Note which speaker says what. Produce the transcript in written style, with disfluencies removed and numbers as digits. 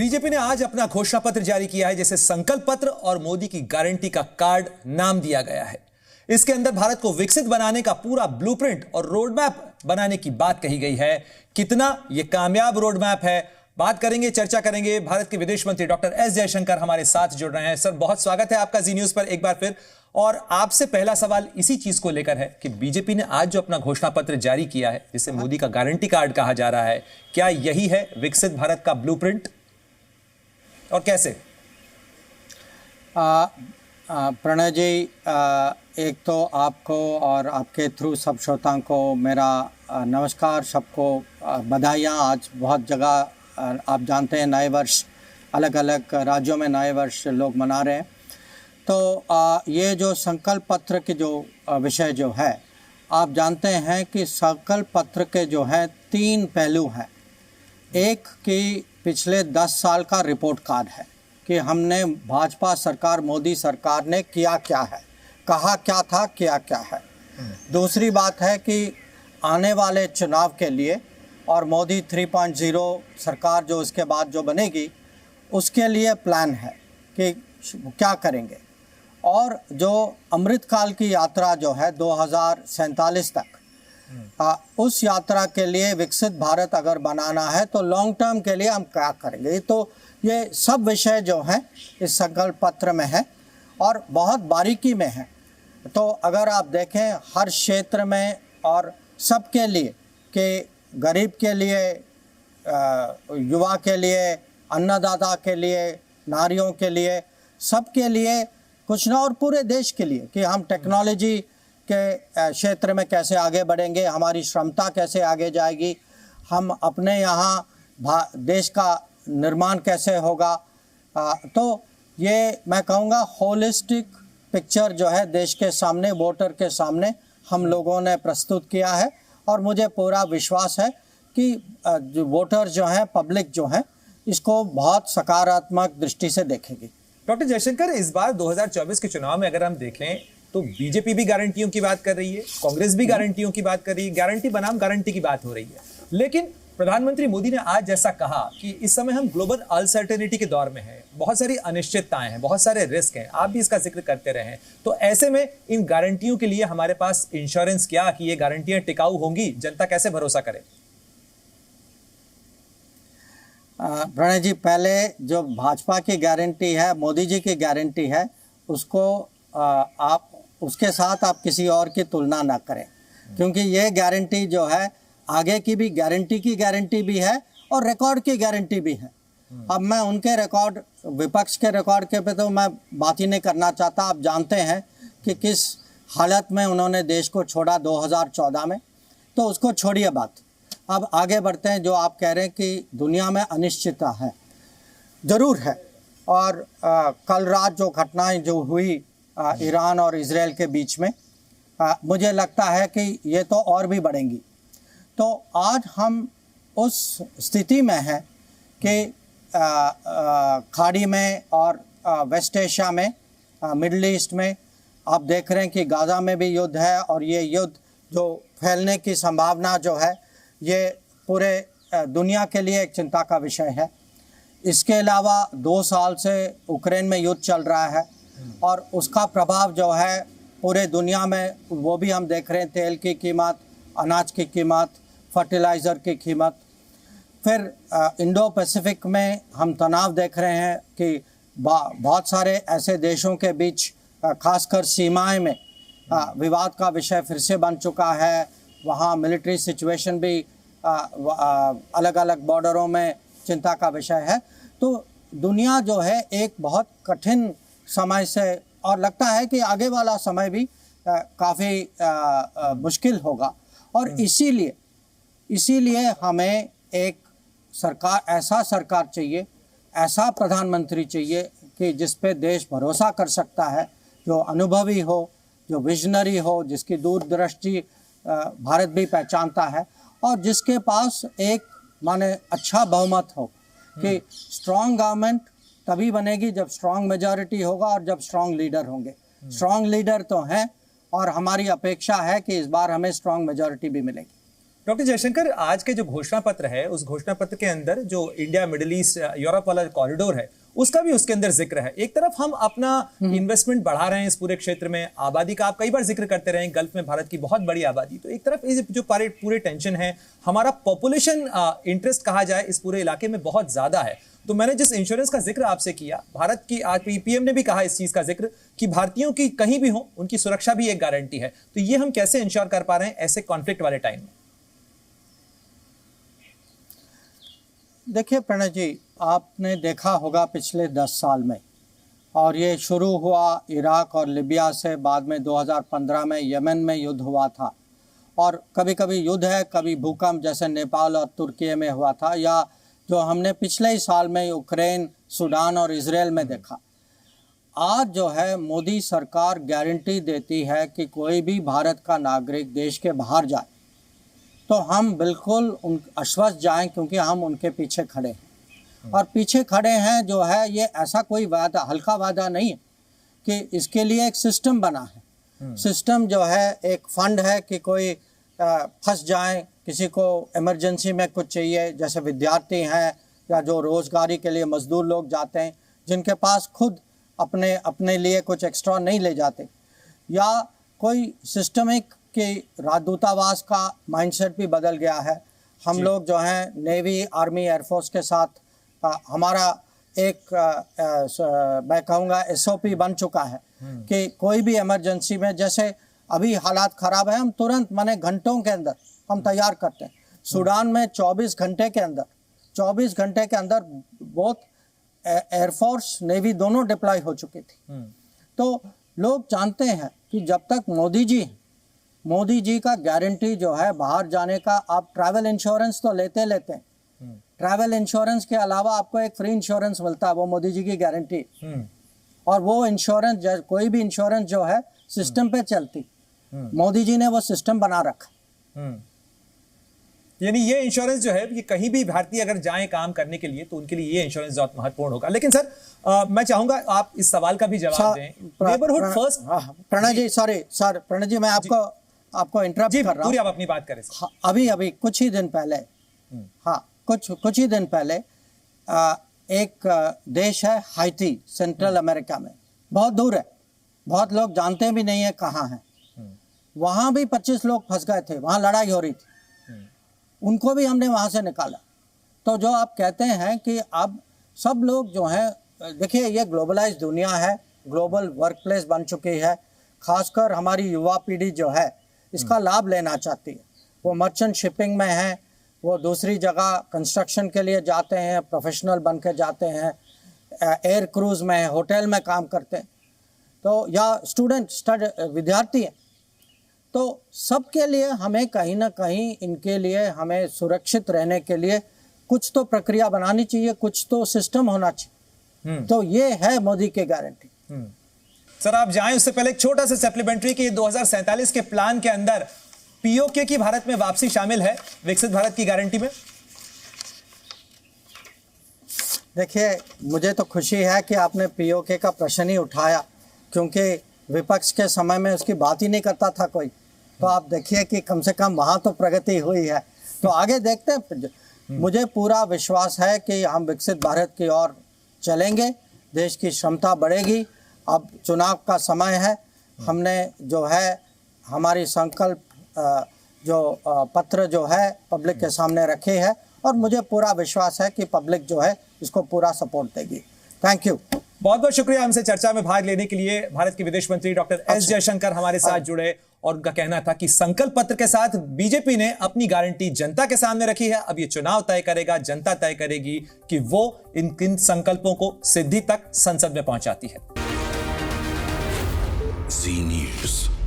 Speaker 1: BJP ने आज अपना घोषणा पत्र जारी किया है, जिसे संकल्प पत्र और मोदी की गारंटी का कार्ड नाम दिया गया है। इसके अंदर भारत को विकसित बनाने का पूरा ब्लूप्रिंट और रोडमैप बनाने की बात कही गई है। कितना यह कामयाब रोडमैप है, बात करेंगे, चर्चा करेंगे। भारत के विदेश मंत्री डॉक्टर एस जयशंकर हमारे साथ जुड़ रहे हैं। सर, बहुत स्वागत है आपका जी न्यूज पर एक बार फिर। और आपसे पहला सवाल इसी चीज को लेकर है कि बीजेपी ने आज जो अपना घोषणा पत्र जारी किया है, जिसे मोदी का गारंटी कार्ड कहा जा रहा है, क्या यही है विकसित भारत का ब्लूप्रिंट और कैसे?
Speaker 2: प्रणय जी, एक तो आपको और आपके थ्रू सब श्रोताओं को मेरा नमस्कार, सबको बधाइयाँ। आज बहुत जगह आप जानते हैं नए वर्ष, अलग अलग राज्यों में नए वर्ष लोग मना रहे हैं। तो ये जो संकल्प पत्र की जो विषय जो है, आप जानते हैं कि संकल्प पत्र के जो है 3 पहलू हैं। एक कि पिछले 10 साल का रिपोर्ट कार्ड है कि हमने भाजपा सरकार, मोदी सरकार ने किया क्या है, कहा क्या था, किया क्या है। दूसरी बात है कि आने वाले चुनाव के लिए और मोदी 3.0 सरकार जो इसके बाद जो बनेगी, उसके लिए प्लान है कि क्या करेंगे। और जो अमृतकाल की यात्रा जो है 2047 तक, उस यात्रा के लिए विकसित भारत अगर बनाना है तो लॉन्ग टर्म के लिए हम क्या करेंगे। तो ये सब विषय जो हैं इस संकल्प पत्र में है और बहुत बारीकी में है। तो अगर आप देखें हर क्षेत्र में और सबके लिए, कि गरीब के लिए, युवा के लिए, अन्नदाता के लिए, नारियों के लिए, सबके लिए कुछ ना, और पूरे देश के लिए कि हम टेक्नोलॉजी के क्षेत्र में कैसे आगे बढ़ेंगे, हमारी क्षमता कैसे आगे जाएगी, हम अपने यहाँ देश का निर्माण कैसे होगा। तो ये मैं कहूँगा होलिस्टिक पिक्चर जो है देश के सामने, वोटर के सामने हम लोगों ने प्रस्तुत किया है। और मुझे पूरा विश्वास है कि जो वोटर जो हैं, पब्लिक जो हैं, इसको बहुत सकारात्मक दृष्टि से देखेगी।
Speaker 1: डॉक्टर जयशंकर, इस बार 2024 के चुनाव में अगर हम देखें तो बीजेपी भी गारंटियों की बात कर रही है, कांग्रेस भी गारंटियों की बात कर रही है, गारंटी बनाम गारंटी की बात हो रही है। लेकिन प्रधानमंत्री मोदी ने आज जैसा कहा कि इस समय हम ग्लोबल अनसर्टेनिटी के दौर में हैं, बहुत सारी अनिश्चितताएं हैं, बहुत सारे रिस्क हैं, आप भी इसका जिक्र करते रहे हैं। तो ऐसे में इन गारंटियों के लिए हमारे पास इंश्योरेंस क्या, कि ये गारंटियां टिकाऊ होंगी, जनता कैसे भरोसा करे?
Speaker 2: प्रणय जी, पहले जो भाजपा की गारंटी है, मोदी जी की गारंटी है, उसको आप उसके साथ आप किसी और की तुलना ना करें, क्योंकि ये गारंटी जो है आगे की भी गारंटी भी है और रिकॉर्ड की गारंटी भी है। अब मैं उनके रिकॉर्ड, विपक्ष के रिकॉर्ड के पे तो मैं बात ही नहीं करना चाहता। आप जानते हैं कि किस हालत में उन्होंने देश को छोड़ा 2014 में, तो उसको छोड़िए बात। अब आगे बढ़ते हैं। जो आप कह रहे हैं कि दुनिया में अनिश्चितता है, ज़रूर है। और कल रात जो घटनाएं जो हुई ईरान और इजराइल के बीच में, मुझे लगता है कि ये तो और भी बढ़ेंगी। तो आज हम उस स्थिति में हैं कि खाड़ी में और वेस्ट एशिया में, मिडल ईस्ट में आप देख रहे हैं कि गाज़ा में भी युद्ध है, और ये युद्ध जो फैलने की संभावना जो है, ये पूरे दुनिया के लिए एक चिंता का विषय है। इसके अलावा 2 साल से यूक्रेन में युद्ध चल रहा है और उसका प्रभाव जो है पूरे दुनिया में, वो भी हम देख रहे हैं। तेल की कीमत, अनाज की कीमत, फर्टिलाइज़र की कीमत। फिर इंडो पैसिफिक में हम तनाव देख रहे हैं कि बहुत सारे ऐसे देशों के बीच, खासकर सीमाएं में विवाद का विषय फिर से बन चुका है। वहाँ मिलिट्री सिचुएशन भी अलग अलग बॉर्डरों में चिंता का विषय है। तो दुनिया जो है एक बहुत कठिन समय से, और लगता है कि आगे वाला समय भी काफ़ी मुश्किल होगा। और इसीलिए हमें एक सरकार, ऐसा सरकार चाहिए, ऐसा प्रधानमंत्री चाहिए कि जिस पे देश भरोसा कर सकता है, जो अनुभवी हो, जो विजनरी हो, जिसकी दूरदृष्टि भारत भी पहचानता है, और जिसके पास एक माने अच्छा बहुमत हो। कि स्ट्रॉन्ग गवर्नमेंट तभी बनेगी जब स्ट्रॉन्ग मेजॉरिटी होगा और जब स्ट्रॉन्ग लीडर होंगे। स्ट्रॉन्ग लीडर तो हैं, और हमारी अपेक्षा है कि इस बार हमें स्ट्रॉन्ग मेजॉरिटी भी मिलेगी।
Speaker 1: डॉक्टर जयशंकर, आज के जो घोषणा पत्र है, उस घोषणा पत्र के अंदर जो इंडिया मिडिल ईस्ट यूरोप वाला कॉरिडोर है, उसका भी उसके अंदर जिक्र है। एक तरफ हम अपना इन्वेस्टमेंट बढ़ा रहे हैं इस पूरे क्षेत्र में, आबादी का आप कई बार जिक्र करते रहे, गल्फ में भारत की बहुत बड़ी आबादी, तो एक तरफ इस जो पूरे टेंशन है, हमारा पॉपुलेशन इंटरेस्ट कहा जाए इस पूरे इलाके में बहुत ज्यादा है। तो मैंने जिस इंश्योरेंस का जिक्र आपसे किया, भारत की आज पीएम ने भी कहा इस चीज का जिक्र कि भारतीयों की कहीं भी हो उनकी सुरक्षा भी एक गारंटी है, तो ये हम कैसे इंश्योर कर पा रहे हैं ऐसे कॉन्फ्लिक्ट वाले टाइम में?
Speaker 2: देखिए प्रणय जी, आपने देखा होगा पिछले 10 साल में, और ये शुरू हुआ इराक और लिबिया से, बाद में 2015 में यमन में युद्ध हुआ था, और कभी कभी युद्ध है, कभी भूकंप जैसे नेपाल और तुर्की में हुआ था, या जो हमने पिछले ही साल में यूक्रेन, सूडान और इजराइल में देखा। आज जो है मोदी सरकार गारंटी देती है कि कोई भी भारत का नागरिक देश के बाहर जाए तो हम बिल्कुल उन आश्वस्त जाएं, क्योंकि हम उनके पीछे खड़े हैं। और पीछे खड़े हैं जो है, ये ऐसा कोई वादा, हल्का वादा नहीं है, कि इसके लिए एक सिस्टम बना है। सिस्टम जो है, एक फंड है कि कोई फंस जाए, किसी को इमरजेंसी में कुछ चाहिए, जैसे विद्यार्थी हैं या जो रोजगारी के लिए मजदूर लोग जाते हैं, जिनके पास खुद अपने लिए कुछ एक्स्ट्रा नहीं ले जाते, या कोई सिस्टमिक कि राजदूतावास का माइंडसेट भी बदल गया है। हम लोग जो हैं नेवी, आर्मी, एयरफोर्स के साथ हमारा एक मैं कहूँगा SOP बन चुका है कि कोई भी इमरजेंसी में, जैसे अभी हालात ख़राब है, हम तुरंत माने घंटों के अंदर हम तैयार करते हैं। सूडान में 24 घंटे के अंदर बहुत एयरफोर्स, नेवी दोनों डिप्लॉय हो चुकी थी। तो लोग जानते हैं कि जब तक मोदी जी का गारंटी जो है बाहर जाने का, आप ट्रैवल इंश्योरेंस तो लेते हैं, ट्रैवल इंश्योरेंस के अलावा आपको एक फ्री इंश्योरेंस मिलता है, वो मोदी जी की गारंटी। और वो इंश्योरेंस, कोई भी इंश्योरेंस जो है सिस्टम पे चलती, मोदी जी ने वो सिस्टम बना रखा।
Speaker 1: यानी ये इंश्योरेंस जो है, ये कहीं भी भारतीय अगर जाएं काम करने के लिए तो उनके लिए ये इंश्योरेंस बहुत महत्वपूर्ण होगा। लेकिन सर मैं चाहूंगा आप इस सवाल का भी जवाब दें। नेबरहुड फर्स्ट,
Speaker 2: प्रणय जी, सर प्रणय जी, मैं आपको इंटरप्ट कर रहा हूँ।
Speaker 1: आप अपनी बात करें।
Speaker 2: अभी कुछ ही दिन पहले, कुछ ही दिन पहले एक देश है हाइती, सेंट्रल अमेरिका में, बहुत दूर है, बहुत लोग जानते भी नहीं है कहाँ है। वहाँ भी 25 लोग फंस गए थे, वहाँ लड़ाई हो रही थी, उनको भी हमने वहाँ से निकाला। तो जो आप कहते हैं कि अब सब लोग जो हैं, देखिए ये ग्लोबलाइज दुनिया है, ग्लोबल वर्क प्लेस बन चुकी है, खासकर हमारी युवा पीढ़ी जो है इसका लाभ लेना चाहती है। वो मर्चेंट शिपिंग में है, वो दूसरी जगह कंस्ट्रक्शन के लिए जाते हैं, प्रोफेशनल बन के जाते हैं, एयर क्रूज़ में, होटल में काम करते हैं, तो या विद्यार्थी हैं। तो सबके लिए हमें कहीं ना कहीं इनके लिए हमें सुरक्षित रहने के लिए कुछ तो प्रक्रिया बनानी चाहिए, कुछ तो सिस्टम होना चाहिए। तो ये है मोदी की गारंटी।
Speaker 1: सर आप जाएं उससे पहले एक छोटा सा सप्लीमेंट्री कि 2047 के प्लान के अंदर पीओके की भारत में वापसी शामिल है विकसित भारत की गारंटी में।
Speaker 2: देखिए मुझे तो खुशी है कि आपने पीओके का प्रश्न ही उठाया, क्योंकि विपक्ष के समय में उसकी बात ही नहीं करता था कोई। तो आप देखिए कि कम से कम वहाँ तो प्रगति हुई है। तो आगे देखते हैं। मुझे पूरा विश्वास है कि हम विकसित भारत की ओर चलेंगे, देश की क्षमता बढ़ेगी। अब चुनाव का समय है, हमने जो है हमारी संकल्प जो पत्र जो है पब्लिक के सामने रखे है, और मुझे पूरा विश्वास है कि पब्लिक जो है इसको पूरा सपोर्ट देगी। Thank you.
Speaker 1: बहुत बहुत शुक्रिया हमसे चर्चा में भाग लेने के लिए। भारत के विदेश मंत्री डॉक्टर एस जयशंकर हमारे साथ जुड़े, और उनका कहना था कि संकल्प पत्र के साथ बीजेपी ने अपनी गारंटी जनता के सामने रखी है। अब ये चुनाव तय करेगा, जनता तय करेगी कि वो इन किन संकल्पों को सिद्धि तक संसद में पहुंचाती है।
Speaker 3: जी न्यूज़।